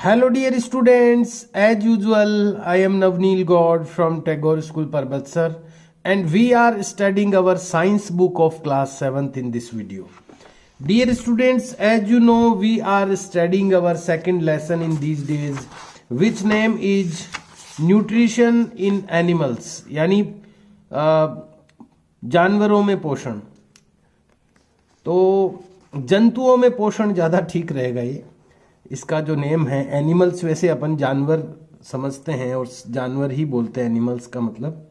Hello dear students, as usual I am Navneel God from Tagore School Parbatsar and we are studying our science book of class 7th in this video. Dear students, as you know we are studying our second lesson in these days which name is nutrition in animals यानी जानवरों में पोषण। तो जंतुओं में पोषण ज़्यादा ठीक रहेगा। ये इसका जो नेम है एनिमल्स, वैसे अपन जानवर समझते हैं और जानवर ही बोलते हैं एनिमल्स का मतलब,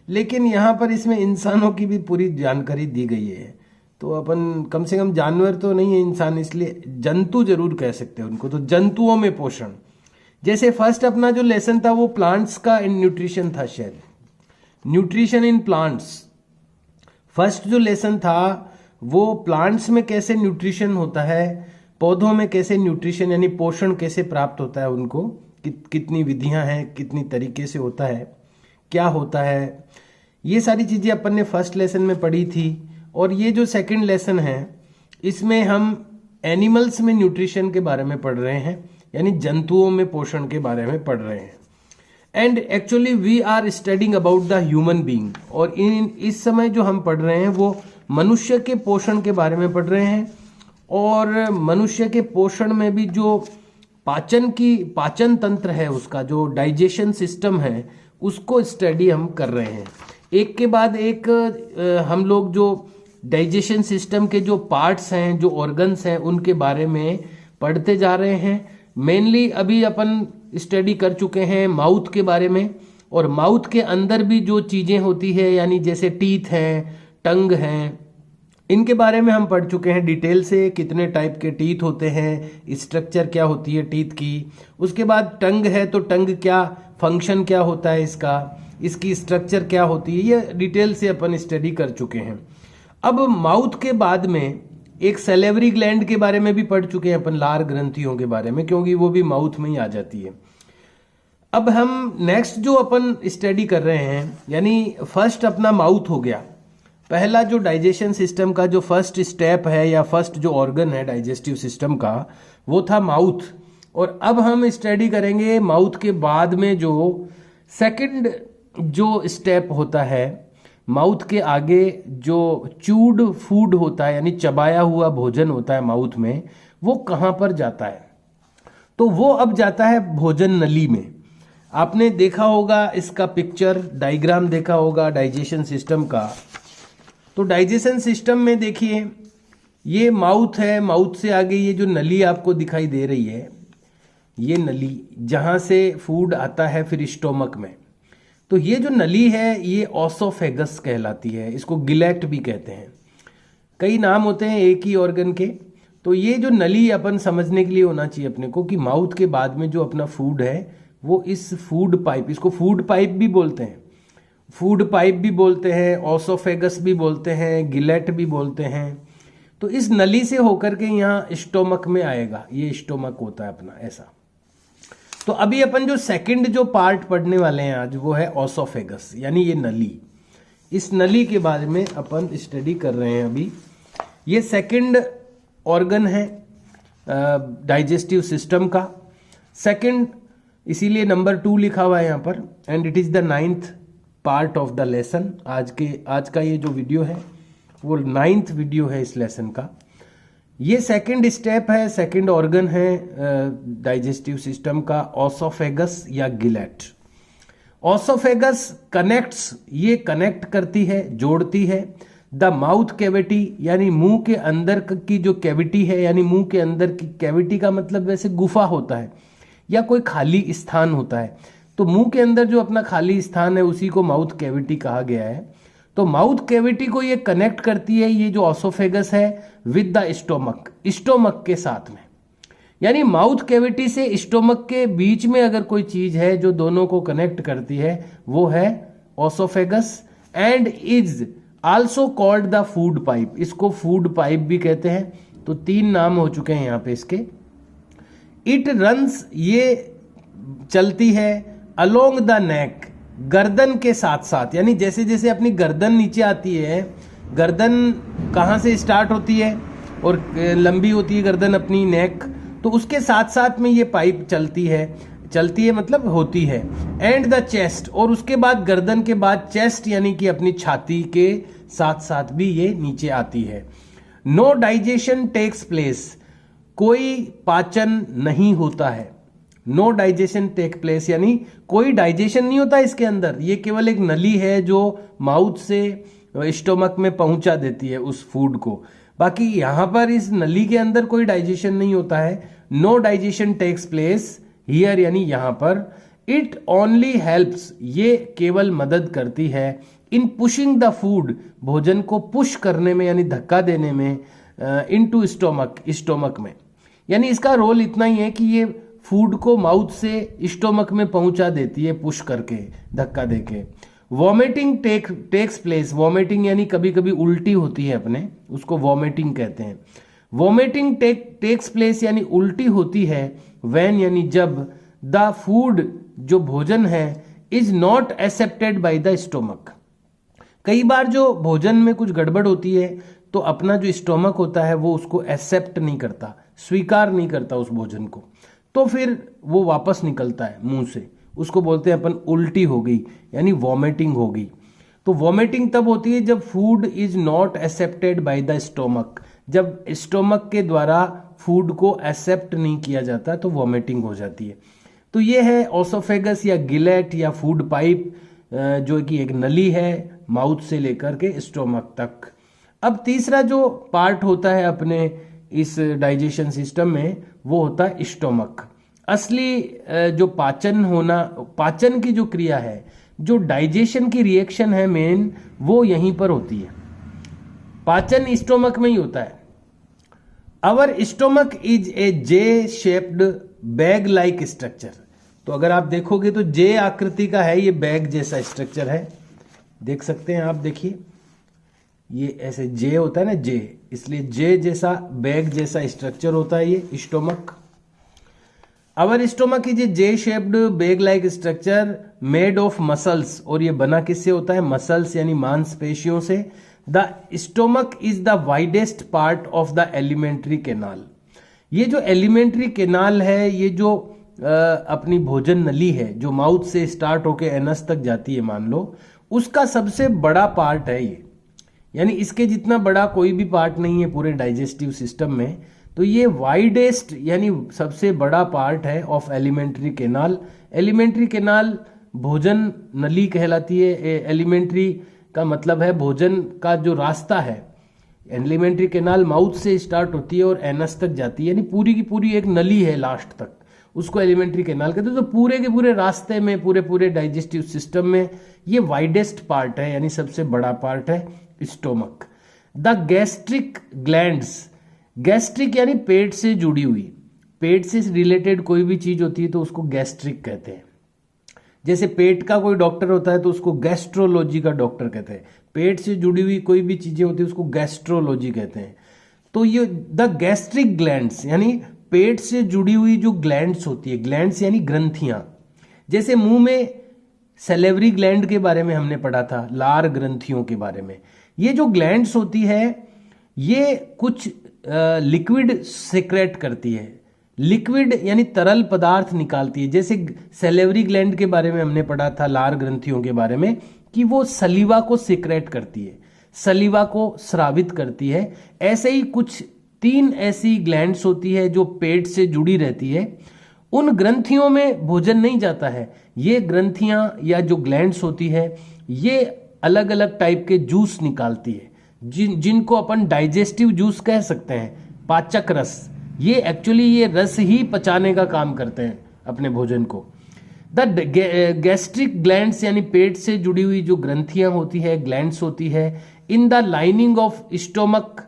लेकिन यहाँ पर इसमें इंसानों की भी पूरी जानकारी दी गई है। तो अपन कम से कम जानवर तो नहीं है इंसान, इसलिए जंतु जरूर कह सकते हैं उनको। तो जंतुओं में पोषण, जैसे फर्स्ट अपना जो लेसन था वो प्लांट्स का इन न्यूट्रिशन था, शायद न्यूट्रिशन इन प्लांट्स। फर्स्ट जो लेसन था वो प्लांट्स में कैसे न्यूट्रिशन होता है, पौधों में कैसे न्यूट्रिशन यानी पोषण कैसे प्राप्त होता है उनको, कितनी विधियां हैं, कितनी तरीके से होता है, क्या होता है, ये सारी चीज़ें अपन ने फर्स्ट लेसन में पढ़ी थी। और ये जो सेकंड लेसन है इसमें हम एनिमल्स में न्यूट्रिशन के बारे में पढ़ रहे हैं, यानी जंतुओं में पोषण के बारे में पढ़ रहे हैं। And actually we are studying about the human being, और इस समय जो हम पढ़ रहे हैं वो मनुष्य के पोषण के बारे में पढ़ रहे हैं। और मनुष्य के पोषण में भी जो पाचन तंत्र है, उसका जो डाइजेशन सिस्टम है उसको स्टडी हम कर रहे हैं। एक के बाद एक हम लोग जो डाइजेशन सिस्टम के जो पार्ट्स हैं, जो ऑर्गन्स हैं, उनके बारे में पढ़ते जा रहे हैं। मेनली अभी अपन स्टडी कर चुके हैं माउथ के बारे में, और माउथ के अंदर भी जो चीज़ें होती है यानी जैसे टीथ हैं, टंग हैं, इनके बारे में हम पढ़ चुके हैं डिटेल से। कितने टाइप के टीथ होते हैं, स्ट्रक्चर क्या होती है टीथ की। उसके बाद टंग है तो टंग क्या फंक्शन क्या होता है इसका, इसकी स्ट्रक्चर क्या होती है, ये डिटेल से अपन स्टडी कर चुके हैं। अब माउथ के बाद में एक सैलिवरी ग्लैंड के बारे में भी पढ़ चुके हैं अपन, लार ग्रंथियों के बारे में, क्योंकि वो भी माउथ में ही आ जाती है। अब हम नेक्स्ट जो अपन स्टडी कर रहे हैं, यानी फर्स्ट अपना माउथ हो गया। पहला जो डाइजेशन सिस्टम का जो फर्स्ट स्टेप है या फर्स्ट जो ऑर्गन है डाइजेस्टिव सिस्टम का, वो था माउथ। और अब हम स्टडी करेंगे माउथ के बाद में जो सेकंड जो स्टेप होता है, माउथ के आगे जो च्यूड फूड होता है यानी चबाया हुआ भोजन होता है माउथ में, वो कहाँ पर जाता है। तो वो अब जाता है भोजन नली में। आपने देखा होगा इसका पिक्चर डायग्राम देखा होगा डाइजेशन सिस्टम का। तो डाइजेशन सिस्टम में देखिए ये माउथ है, माउथ से आगे ये जो नली आपको दिखाई दे रही है, ये नली जहाँ से फूड आता है फिर स्टोमक में। तो ये जो नली है ये ओसोफेगस कहलाती है, इसको गिलेट भी कहते हैं। कई नाम होते हैं एक ही ऑर्गन के। तो ये जो नली अपन समझने के लिए होना चाहिए अपने को कि माउथ के बाद में जो अपना फूड है वो इस फूड पाइप, इसको फूड पाइप भी बोलते हैं, फूड पाइप भी बोलते हैं, ओसोफेगस भी बोलते हैं, गिलेट भी बोलते हैं। तो इस नली से होकर के यहाँ स्टोमक में आएगा, ये स्टोमक होता है अपना ऐसा। तो अभी अपन जो सेकंड जो पार्ट पढ़ने वाले हैं आज वो है ओसोफेगस, यानी ये नली। इस नली के बारे में अपन स्टडी कर रहे हैं अभी। ये सेकंड ऑर्गन है डाइजेस्टिव सिस्टम का, सेकंड, इसीलिए नंबर 2 लिखा हुआ है यहाँ पर। And it is the 9th part of the lesson. आज का ये जो वीडियो है वो 9th वीडियो है इस लेसन का। ये सेकंड स्टेप है, सेकंड ऑर्गन है डाइजेस्टिव सिस्टम का, ओसोफेगस या गिलेट। ओसोफेगस कनेक्ट्स, ये कनेक्ट करती है, जोड़ती है द माउथ कैविटी, यानी मुंह के अंदर की जो कैविटी है, यानी मुंह के अंदर की कैविटी का मतलब वैसे गुफा होता है या कोई खाली स्थान होता है। तो मुंह के अंदर जो अपना खाली स्थान है उसी को माउथ कैविटी कहा गया है। तो माउथ कैविटी को ये कनेक्ट करती है ये जो ओसोफेगस है विद द स्टोमक, स्टोमक के साथ में। यानी माउथ कैविटी से स्टोमक के बीच में अगर कोई चीज है जो दोनों को कनेक्ट करती है वो है oesophagus. And is also called the food pipe, इसको फूड पाइप भी कहते हैं। तो 3 नाम हो चुके हैं यहाँ पे इसके। इट रन्स, ये चलती है अलोंग द नेक, गर्दन के साथ साथ, यानी जैसे जैसे अपनी गर्दन नीचे आती है, गर्दन कहाँ से स्टार्ट होती है और लंबी होती है गर्दन अपनी नेक, तो उसके साथ साथ में ये पाइप चलती है मतलब होती है। एंड द चेस्ट, और उसके बाद गर्दन के बाद चेस्ट यानी कि अपनी छाती के साथ साथ भी ये नीचे आती है। नो डाइजेशन टेक्स प्लेस, कोई पाचन नहीं होता है। नो डाइजेशन टेक प्लेस यानी कोई डाइजेशन नहीं होता इसके अंदर, ये केवल एक नली है जो माउथ से स्टोमक में पहुंचा देती है उस फूड को। बाकी यहां पर इस नली के अंदर कोई डाइजेशन नहीं होता है। No digestion takes place here यानी यहां पर। इट ओनली हेल्प्स, ये केवल मदद करती है इन पुशिंग द फूड, भोजन को पुश करने में यानी धक्का देने में, इनटू स्टोमक, स्टोमक में। यानी इसका रोल इतना ही है कि ये फूड को माउथ से स्टोमक में पहुंचा देती है पुश करके, धक्का देके। वॉमिटिंग टेक्स प्लेस, वॉमिटिंग यानी कभी कभी उल्टी होती है अपने, उसको वॉमिटिंग कहते हैं। वॉमिटिंग टेक्स प्लेस यानी उल्टी होती है व्हेन यानी जब द फूड, जो भोजन है, is not accepted by the stomach. कई बार जो भोजन में कुछ गड़बड़ होती है तो अपना जो स्टोमक होता है वो उसको एक्सेप्ट नहीं करता, स्वीकार नहीं करता उस भोजन को, तो फिर वो वापस निकलता है मुंह से, उसको बोलते हैं अपन उल्टी हो गई यानी वॉमिटिंग हो गई। तो वॉमिटिंग तब होती है जब food is not accepted by the stomach, जब स्टोमक के द्वारा फूड को एक्सेप्ट नहीं किया जाता तो वॉमिटिंग हो जाती है। तो ये है ओसोफेगस या गिलेट या फूड पाइप, जो कि एक नली है माउथ से लेकर के स्टोमक तक। अब तीसरा जो पार्ट होता है अपने इस डाइजेशन सिस्टम में वो होता है स्टोमक। असली जो पाचन की जो क्रिया है, जो डाइजेशन की रिएक्शन है मेन, वो यहीं पर होती है। पाचन स्टोमक में ही होता है। Our stomach is a J shaped bag like structure. तो अगर आप देखोगे तो जे आकृति का है, ये बैग जैसा स्ट्रक्चर है, देख सकते हैं आप, देखिए ये ऐसे जे होता है ना, जे, इसलिए जे जैसा बैग जैसा स्ट्रक्चर होता है ये stomach. Our stomach is a J shaped bag like structure made of muscles, और ये बना किससे होता है? मसल्स यानी मांसपेशियों से। The stomach is the widest part of the alimentary canal. ये जो एलिमेंट्री कैनाल है, ये जो अपनी भोजन नली है जो माउथ से स्टार्ट होके एनस तक जाती है मान लो, उसका सबसे बड़ा पार्ट है ये, यानी इसके जितना बड़ा कोई भी पार्ट नहीं है पूरे डाइजेस्टिव सिस्टम में। तो ये वाइडेस्ट यानी सबसे बड़ा पार्ट है of alimentary canal. Alimentary canal भोजन नली कहलाती है। एलिमेंट्री का मतलब है भोजन का जो रास्ता है। एलिमेंट्री कैनाल माउथ से स्टार्ट होती है और एनस तक जाती है, यानी पूरी की पूरी एक नली है लास्ट तक, उसको एलिमेंट्री कैनाल कहते हैं। तो पूरे के पूरे रास्ते में, पूरे डाइजेस्टिव सिस्टम में ये वाइडेस्ट पार्ट है, यानी सबसे बड़ा पार्ट है stomach. The gastric glands, gastric यानी पेट से जुड़ी हुई, पेट से रिलेटेड कोई भी चीज होती है तो उसको गैस्ट्रिक कहते हैं। जैसे पेट का कोई डॉक्टर होता है तो उसको गैस्ट्रोलॉजी का डॉक्टर कहते हैं। पेट से जुड़ी हुई कोई भी चीजें होती है उसको गैस्ट्रोलॉजी कहते हैं। तो ये द गैस्ट्रिक ग्लैंड्स यानी पेट से जुड़ी हुई जो ग्लैंड्स होती है, ग्लैंड्स यानी ग्रंथियां। जैसे मुंह में सैलिवरी ग्लैंड के बारे में हमने पढ़ा था, लार ग्रंथियों के बारे में। ये जो ग्लैंड्स होती है ये कुछ लिक्विड सेक्रेट करती है, लिक्विड यानी तरल पदार्थ निकालती है। जैसे सैलिवरी ग्लैंड के बारे में हमने पढ़ा था, लार ग्रंथियों के बारे में, कि वो सलीवा को सेक्रेट करती है, सलीवा को स्रावित करती है। ऐसे ही कुछ 3 ऐसी ग्लैंड्स होती है जो पेट से जुड़ी रहती है। उन ग्रंथियों में भोजन नहीं जाता है। ये ग्रंथियां या जो ग्लैंड्स होती है ये अलग अलग टाइप के जूस निकालती है, जिनको अपन डाइजेस्टिव जूस कह सकते हैं, पाचक रस। ये एक्चुअली ये रस ही पचाने का काम करते हैं अपने भोजन को। द गैस्ट्रिक ग्लैंड्स यानी पेट से जुड़ी हुई जो ग्रंथियां होती है, ग्लैंड्स होती है, in the lining of stomach,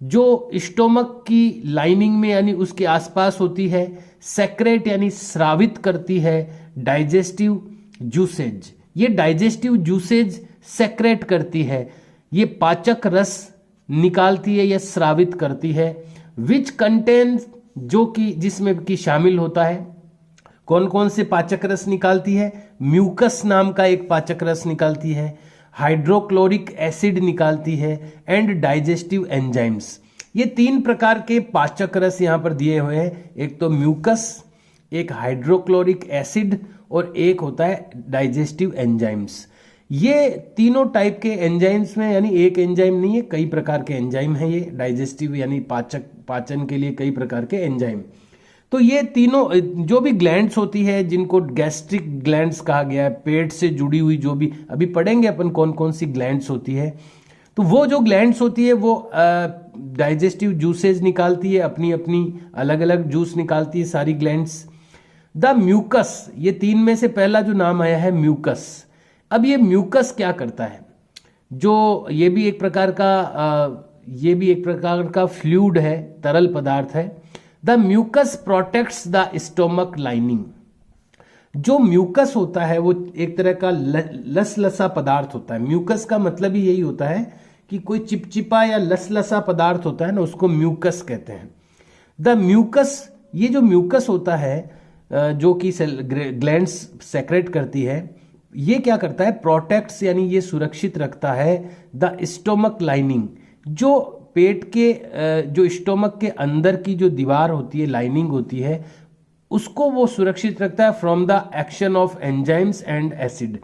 जो स्टोमक की लाइनिंग में यानी उसके आसपास होती है, सेक्रेट यानी स्रावित करती है डाइजेस्टिव जूसेज। ये डाइजेस्टिव जूसेज सेक्रेट करती है, ये पाचक रस निकालती है या स्रावित करती है। विच कंटेन्स, जो कि जिसमें कि शामिल होता है, कौन कौन से पाचक रस निकालती है? म्यूकस नाम का एक पाचक रस निकालती है, हाइड्रोक्लोरिक एसिड निकालती है, एंड डाइजेस्टिव एंजाइम्स। ये 3 प्रकार के पाचक रस यहां पर दिए हुए हैं, एक तो म्यूकस, एक हाइड्रोक्लोरिक एसिड और एक होता है डाइजेस्टिव एंजाइम्स। ये तीनों टाइप के एंजाइम्स में, यानी एक एंजाइम नहीं है, कई प्रकार के एंजाइम है ये डाइजेस्टिव यानी पाचन के लिए कई प्रकार के एंजाइम। तो ये तीनों जो भी ग्लैंड्स होती है, जिनको गैस्ट्रिक ग्लैंड्स कहा गया है, पेट से जुड़ी हुई जो भी, अभी पढ़ेंगे अपन कौन कौन सी ग्लैंड्स होती है, तो वो जो ग्लैंड्स होती है वो डाइजेस्टिव जूसेज निकालती है, अपनी अपनी अलग अलग जूस निकालती है सारी ग्लैंड्स। द म्यूकस, ये 3 में से पहला जो नाम आया है म्यूकस। अब ये म्यूकस क्या करता है, जो ये भी एक प्रकार का फ्लूइड है, तरल पदार्थ है। The mucus protects the stomach lining. जो म्यूकस होता है वो एक तरह का लसलसा पदार्थ होता है। म्यूकस का मतलब ही यही होता है कि कोई चिपचिपा या लसलसा पदार्थ होता है ना, उसको म्यूकस कहते हैं। द म्यूकस, ये जो म्यूकस होता है जो कि ग्लैंड्स सेक्रेट करती है, ये क्या करता है, प्रोटेक्ट्स यानी ये सुरक्षित रखता है द स्टोमक लाइनिंग। जो पेट के जो स्टोमक के अंदर की जो दीवार होती है, लाइनिंग होती है, उसको वो सुरक्षित रखता है from the action of enzymes and acid.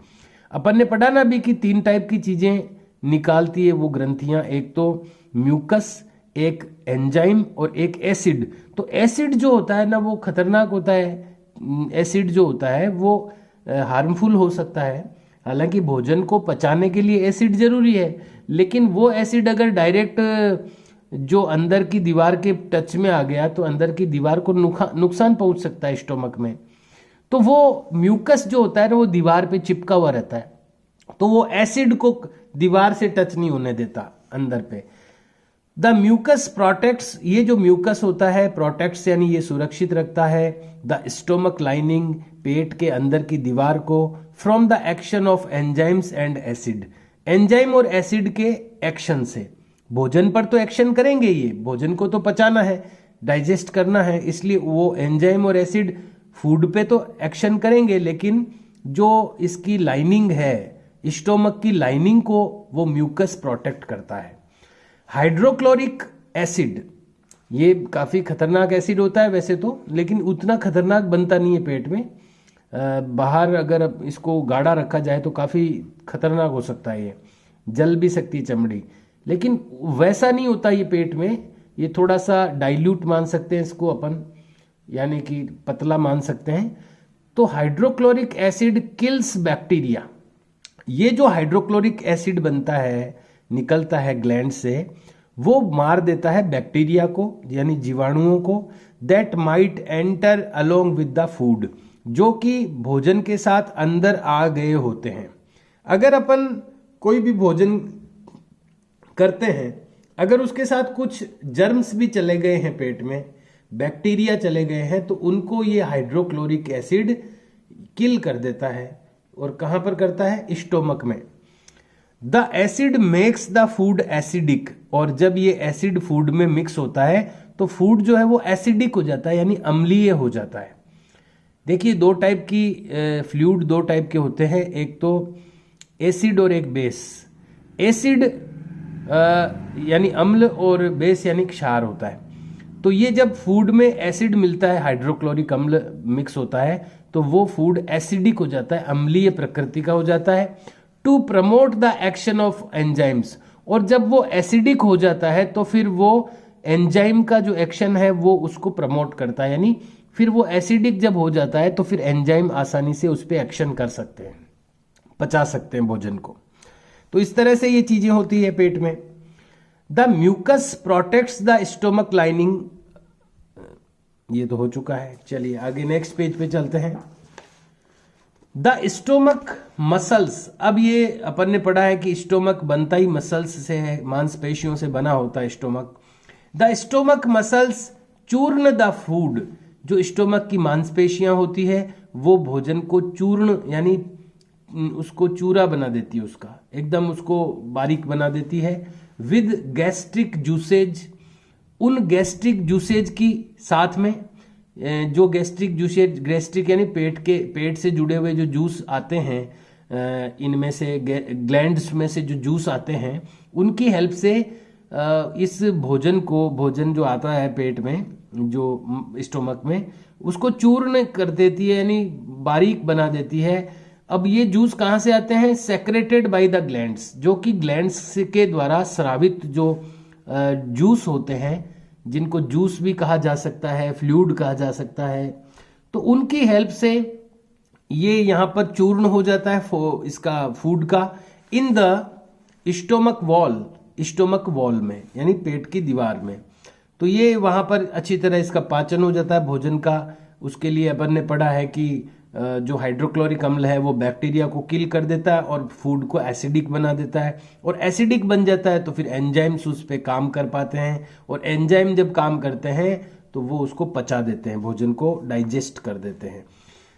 अपन ने पढ़ा ना भी कि 3 टाइप की चीजें निकालती है वो ग्रंथियां, एक तो म्यूकस, एक एंजाइम और एक एसिड। तो एसिड जो होता है ना वो खतरनाक होता है, एसिड जो होता है वो हार्मफुल हो सकता है। हालांकि भोजन को पचाने के लिए एसिड जरूरी है, लेकिन वो एसिड अगर डायरेक्ट जो अंदर की दीवार के टच में आ गया तो अंदर की दीवार को नुकसान पहुंच सकता है स्टोमक में। तो वो म्यूकस जो होता है ना वो दीवार पे चिपका हुआ रहता है, तो वो एसिड को दीवार से टच नहीं होने देता अंदर पे। द म्यूकस प्रोटेक्ट्स, ये जो म्यूकस होता है प्रोटेक्ट्स यानी ये सुरक्षित रखता है द स्टोमक लाइनिंग, पेट के अंदर की दीवार को, from the action of enzymes and acid. Enzyme और एसिड के एक्शन से, भोजन पर तो एक्शन करेंगे, ये भोजन को तो पचाना है, डाइजेस्ट करना है, इसलिए वो एंजाइम और एसिड फूड पे तो एक्शन करेंगे, लेकिन जो इसकी लाइनिंग है, स्टोमक की लाइनिंग को वो म्यूकस प्रोटेक्ट करता है। हाइड्रोक्लोरिक एसिड, ये काफ़ी खतरनाक एसिड होता है वैसे तो, लेकिन उतना खतरनाक बनता नहीं है पेट में। बाहर अगर इसको गाढ़ा रखा जाए तो काफ़ी खतरनाक हो सकता है, ये जल भी सकती है चमड़ी, लेकिन वैसा नहीं होता ये पेट में। ये थोड़ा सा डाइल्यूट मान सकते हैं इसको अपन, यानी कि पतला मान सकते हैं। तो हाइड्रोक्लोरिक एसिड किल्स बैक्टीरिया। ये जो हाइड्रोक्लोरिक एसिड बनता है, निकलता है ग्लैंड से, वो मार देता है बैक्टीरिया को यानी जीवाणुओं को, that might enter along with the food, जो कि भोजन के साथ अंदर आ गए होते हैं। अगर अपन कोई भी भोजन करते हैं, अगर उसके साथ कुछ जर्म्स भी चले गए हैं पेट में, बैक्टीरिया चले गए हैं, तो उनको ये हाइड्रोक्लोरिक एसिड किल कर देता है। और कहां पर करता है, स्टोमक में। The acid makes the food acidic, और जब ये एसिड फूड में मिक्स होता है तो फूड जो है वो एसिडिक हो जाता है, यानी अम्लीय हो जाता है। देखिए 2 टाइप की फ्लूइड 2 टाइप के होते हैं, एक तो एसिड और एक बेस। एसिड यानी अम्ल और बेस यानी क्षार होता है। तो ये जब फूड में एसिड मिलता है, हाइड्रोक्लोरिक अम्ल मिक्स होता है, तो वो फूड एसिडिक हो जाता है, अम्लीय प्रकृति का हो जाता है। To promote the action of enzymes, और जब वो एसिडिक हो जाता है तो फिर वो एंजाइम का जो एक्शन है वो उसको प्रमोट करता है, यानी फिर वो एसिडिक जब हो जाता है तो फिर एंजाइम आसानी से उस पर एक्शन कर सकते हैं, पचा सकते हैं भोजन को। तो इस तरह से ये चीजें होती है पेट में। The mucus protects the stomach lining, ये तो हो चुका है। चलिए आगे नेक्स्ट पेज पे चलते हैं। द स्टोमक मसल्स, अब ये अपन ने पढ़ा है कि स्टोमक बनता ही मसल्स से है, मांसपेशियों से बना होता है स्टोमक। द स्टोमक मसल्स चूर्ण द फूड, जो स्टोमक की मांसपेशियां होती है वो भोजन को चूर्ण यानी उसको चूरा बना देती है, उसका एकदम उसको बारीक बना देती है। विद गैस्ट्रिक जूसेज, उन गैस्ट्रिक जूसेज की साथ में, जो गैस्ट्रिक जूसेज, गैस्ट्रिक यानी पेट से जुड़े हुए जो जूस आते हैं, इनमें से ग्लैंड्स में से जो जूस आते हैं, उनकी हेल्प से इस भोजन जो आता है पेट में, जो स्टोमक में, उसको चूर्ण कर देती है, यानी बारीक बना देती है। अब ये जूस कहाँ से आते हैं? सेक्रेटेड बाय द ग्लैंड्स, जो कि ग्लैंड्स के द्वारा स्रावित जो जूस होते हैं, जिनको जूस भी कहा जा सकता है, फ्लूइड कहा जा सकता है, तो उनकी हेल्प से ये यहाँ पर चूर्ण हो जाता है इसका फूड का, इन द स्टोमक वॉल में, यानी पेट की दीवार में। तो ये वहाँ पर अच्छी तरह इसका पाचन हो जाता है भोजन का। उसके लिए अपन ने पढ़ा है कि जो हाइड्रोक्लोरिक अम्ल है वो बैक्टीरिया को किल कर देता है और फूड को एसिडिक बना देता है, और एसिडिक बन जाता है तो फिर एंजाइम्स उस पर काम कर पाते हैं, और एंजाइम जब काम करते हैं तो वो उसको पचा देते हैं, भोजन को डाइजेस्ट कर देते हैं।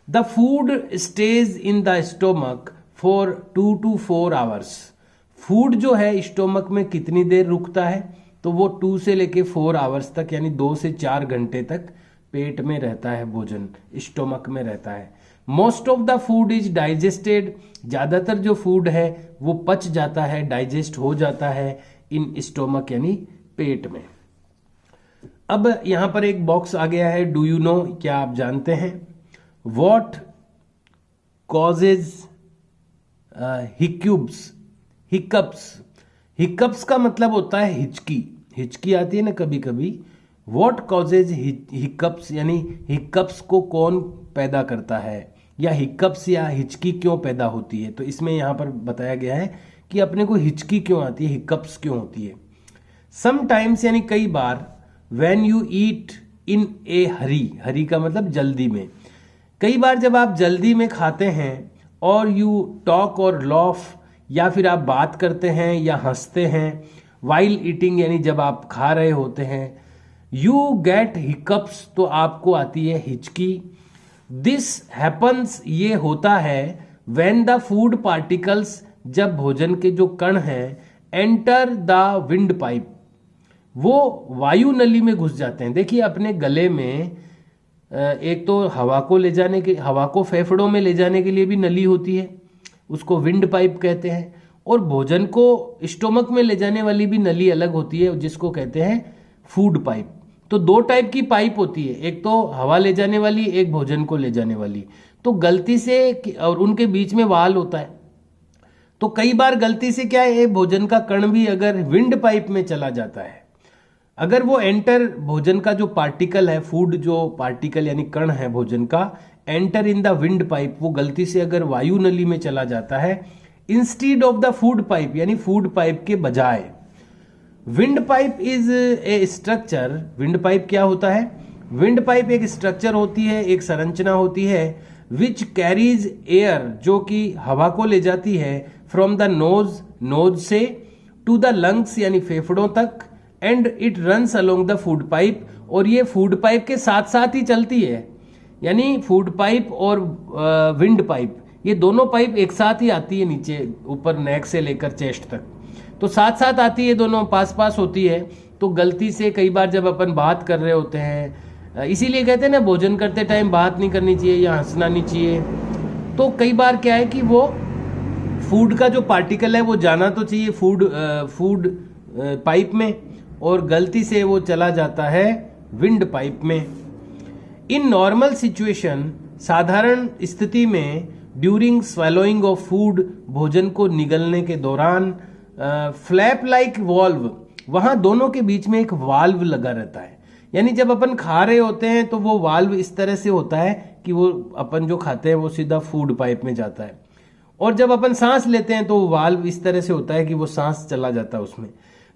The food stage in the stomach for 2 to 4 hours. Food जो है स्टोमक में कितनी देर रुकता है? तो वो 2 से लेके 4 आवर्स तक, यानी 2 से 4 घंटे तक पेट में रहता है, भोजन स्टोमक में रहता है। Most of the food is digested. ज्यादातर जो फूड है वो पच जाता है, डाइजेस्ट हो जाता है इन स्टोमक, यानी पेट में। अब यहां पर एक बॉक्स आ गया है, डू यू नो, क्या आप जानते हैं? व्हाट कॉजेज हिकअप्स का मतलब होता है हिचकी आती है ना कभी कभी। व्हाट कॉजेज हिकअप्स, यानी हिकअप्स को कौन पैदा करता है, या हिकअप्स या हिचकी क्यों पैदा होती है। तो इसमें यहां पर बताया गया है कि अपने को हिचकी क्यों आती है, हिकअप्स क्यों होती है। समटाइम्स, यानी कई बार, व्हेन यू ईट इन ए हरी का मतलब जल्दी में। कई बार जब आप जल्दी में खाते हैं, और यू टॉक और लॉफ, या फिर आप बात करते हैं या हंसते हैं, वाइल ईटिंग, यानी जब आप खा रहे होते हैं, यू गेट हिकअप्स, तो आपको आती है हिचकी। दिस हैपन्स, ये होता है, व्हेन द फूड पार्टिकल्स, जब भोजन के जो कण हैं, एंटर द विंड पाइप, वो वायु नली में घुस जाते हैं। देखिए अपने गले में एक तो हवा को फेफड़ों में ले जाने के लिए भी नली होती है, उसको विंड पाइप कहते हैं, और भोजन को स्टोमक में ले जाने वाली भी नली अलग होती है, जिसको कहते हैं फूड पाइप। तो 2 टाइप की पाइप होती है, एक तो हवा ले जाने वाली, एक भोजन को ले जाने वाली। तो गलती से, और उनके बीच में वाल होता है, तो कई बार गलती से क्या है, भोजन का कण भी अगर विंड पाइप में चला जाता है, अगर वो भोजन का जो पार्टिकल है, फूड जो पार्टिकल यानी कण है भोजन का, enter in the wind pipe, वो गलती से अगर वायु नली में चला जाता है, instead of the food pipe, यानी फूड पाइप के बजाय। Wind pipe is a structure. Wind pipe क्या होता है? विंड पाइप एक स्ट्रक्चर होती है, एक संरचना होती है, विच कैरीज एयर, जो कि हवा को ले जाती है, फ्रॉम द नोज से, टू द लंग्स, यानी फेफड़ों तक, and it runs along the food pipe, और ये फूड पाइप के साथ साथ ही चलती है। यानी फूड पाइप और विंड पाइप, ये दोनों पाइप एक साथ ही आती है, नीचे ऊपर नेक से लेकर चेस्ट तक, तो साथ साथ आती है, दोनों पास पास होती है। तो गलती से कई बार जब अपन बात कर रहे होते हैं, इसीलिए कहते हैं ना, भोजन करते टाइम बात नहीं करनी चाहिए या हंसना नहीं चाहिए। तो कई बार क्या है कि वो फूड का जो पार्टिकल है वो जाना तो चाहिए फूड पाइप में, और गलती से वो चला जाता है विंड पाइप में। इन नॉर्मल सिचुएशन, साधारण स्थिति में, ड्यूरिंग स्वेलोइंग ऑफ फूड, भोजन को निगलने के दौरान, फ्लैप लाइक वॉल्व, वहां दोनों के बीच में एक वाल्व लगा रहता है। यानी जब अपन खा रहे होते हैं तो वो वाल्व इस तरह से होता है कि वो अपन जो खाते हैं वो सीधा फूड पाइप में जाता है, और जब अपन सांस लेते हैं तो वाल्व इस तरह से होता है कि वो सांस चला जाता है उसमें।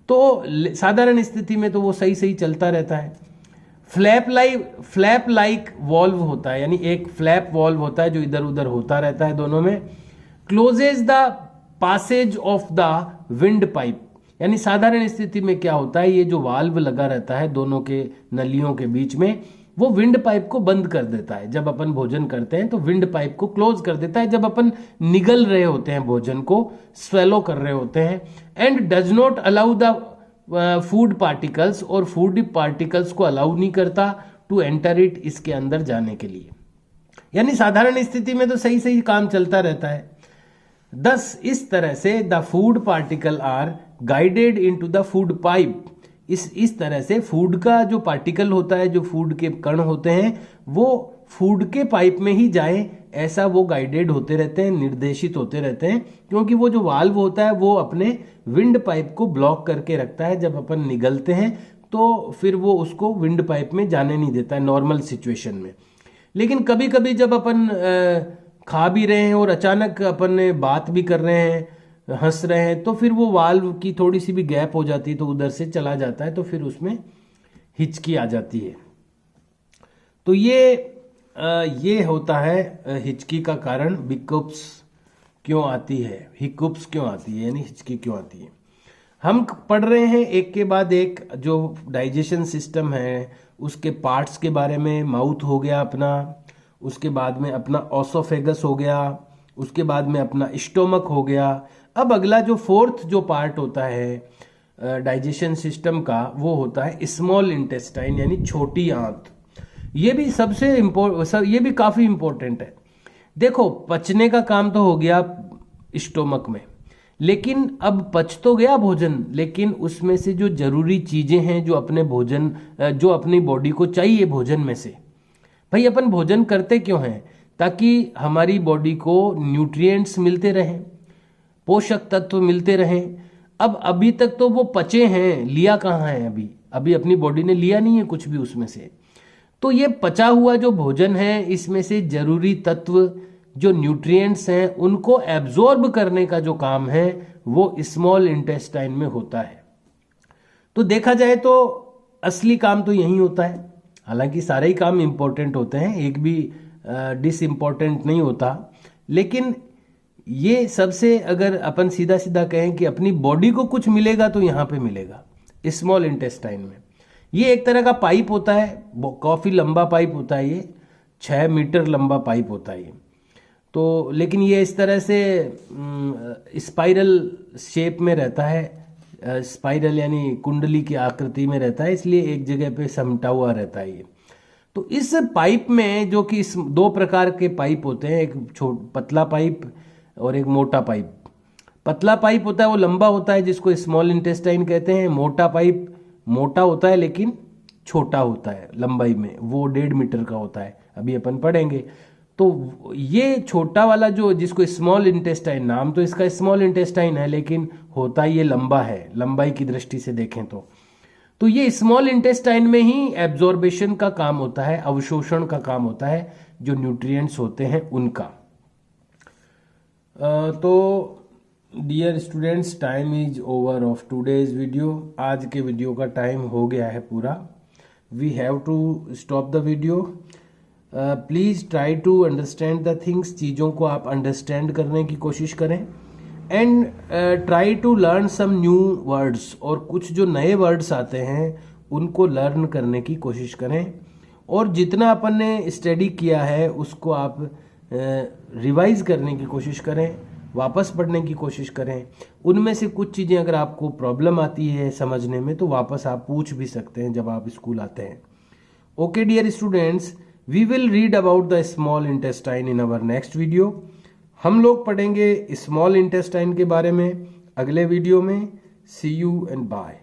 तो साधारण स्थिति में तो वो सही सही चलता रहता है। फ्लैप लाइक वॉल्व होता है, यानी एक फ्लैप वॉल्व होता है जो इधर उधर होता रहता है दोनों में। Closes the passage of the windpipe, यानी साधारण स्थिति में क्या होता है, ये जो वाल्व लगा रहता है दोनों के नलियों के बीच में, वो विंड पाइप को बंद कर देता है। जब अपन भोजन करते हैं तो विंड पाइप को क्लोज कर देता है, जब अपन निगल रहे होते हैं, भोजन को स्वेलो कर रहे होते हैं। And does not allow the food particles, और फूड पार्टिकल्स को अलाउ नहीं करता टू एंटर इट, इसके अंदर जाने के लिए। यानी साधारण स्थिति में तो सही सही काम चलता रहता है। दस इस तरह से the food particle are guided into the food pipe. इस तरह से फूड का जो पार्टिकल होता है, जो फूड के कण होते हैं, वो फूड के पाइप में ही जाए, ऐसा वो गाइडेड होते रहते हैं, निर्देशित होते रहते हैं, क्योंकि वो जो वाल्व होता है वो अपने विंड पाइप को ब्लॉक करके रखता है। जब अपन निगलते हैं तो फिर वो उसको विंड पाइप में जाने नहीं देता है नॉर्मल सिचुएशन में। लेकिन कभी कभी जब अपन खा भी रहे हैं और अचानक अपन बात भी कर रहे हैं, हंस रहे हैं, तो फिर वो वाल्व की थोड़ी सी भी गैप हो जाती है तो उधर से चला जाता है, तो फिर उसमें हिचकी आ जाती है। तो ये होता है हिचकी का कारण। हिकअप्स क्यों आती है, हिकअप्स क्यों आती है, यानी हिचकी क्यों आती है। हम पढ़ रहे हैं एक के बाद एक जो डाइजेशन सिस्टम है उसके पार्ट्स के बारे में। माउथ हो गया अपना, उसके बाद में अपना ऑसोफेगस हो गया, उसके बाद में अपना स्टोमक हो गया। अब अगला जो फोर्थ जो पार्ट होता है डाइजेशन सिस्टम का, वो होता है स्मॉल इंटेस्टाइन, यानी छोटी आंत। ये भी ये भी काफी इंपॉर्टेंट है। देखो, पचने का काम तो हो गया स्टोमक में, लेकिन अब पच तो गया भोजन, लेकिन उसमें से जो जरूरी चीजें हैं जो अपनी बॉडी को चाहिए भोजन में से, भाई अपन भोजन करते क्यों हैं? ताकि हमारी बॉडी को न्यूट्रिएंट्स मिलते रहें, पोषक तत्व मिलते रहें। अब अभी तक तो वो पचे हैं, लिया कहाँ है? अभी अपनी बॉडी ने लिया नहीं है कुछ भी उसमें से। तो ये पचा हुआ जो भोजन है, इसमें से जरूरी तत्व जो न्यूट्रिएंट्स हैं उनको एब्जॉर्ब करने का जो काम है वो स्मॉल इंटेस्टाइन में होता है। तो देखा जाए तो असली काम तो यही होता है। हालांकि सारे ही काम इंपॉर्टेंट होते हैं, एक भी डिसइम्पॉर्टेंट नहीं होता, लेकिन ये सबसे अगर अपन सीधा सीधा कहें कि अपनी बॉडी को कुछ मिलेगा तो यहाँ पे मिलेगा स्मॉल इंटेस्टाइन में। ये एक तरह का पाइप होता है, काफी लंबा पाइप होता है, ये 6 मीटर लंबा पाइप होता है ये। तो लेकिन ये इस तरह से स्पाइरल शेप में रहता है, स्पाइरल यानी कुंडली की आकृति में रहता है, इसलिए एक जगह पे समटा हुआ रहता है ये। तो इस पाइप में जो कि इस 2 प्रकार के पाइप होते हैं, एक पतला पाइप और एक मोटा पाइप। पतला पाइप होता है वो लंबा होता है जिसको स्मॉल इंटेस्टाइन कहते हैं। मोटा पाइप मोटा होता है लेकिन छोटा होता है लंबाई में, वो 1.5 मीटर का होता है, अभी अपन पढ़ेंगे। तो ये छोटा वाला जो जिसको स्मॉल इंटेस्टाइन, नाम तो इसका स्मॉल इंटेस्टाइन है लेकिन होता ये लंबा है, लंबाई की दृष्टि से देखें तो ये स्मॉल इंटेस्टाइन में ही एब्जॉर्बेशन का काम होता है, अवशोषण का काम होता है जो न्यूट्रिएंट्स होते हैं उनका। तो dear students, time is over of today's video. आज के वीडियो का टाइम हो गया है पूरा। We have to stop the video. Please try to understand the things. चीज़ों को आप अंडरस्टैंड करने की कोशिश करें and try to learn some new words. और कुछ जो नए वर्ड्स आते हैं उनको लर्न करने की कोशिश करें। और जितना अपन ने स्टडी किया है उसको आप रिवाइज करने की कोशिश करें, वापस पढ़ने की कोशिश करें। उनमें से कुछ चीज़ें अगर आपको प्रॉब्लम आती है समझने में तो वापस आप पूछ भी सकते हैं जब आप स्कूल आते हैं। Okay dear students, we will read about the small intestine in our next video. हम लोग पढ़ेंगे स्मॉल इंटेस्टाइन के बारे में अगले वीडियो में। सी यू एंड बाय।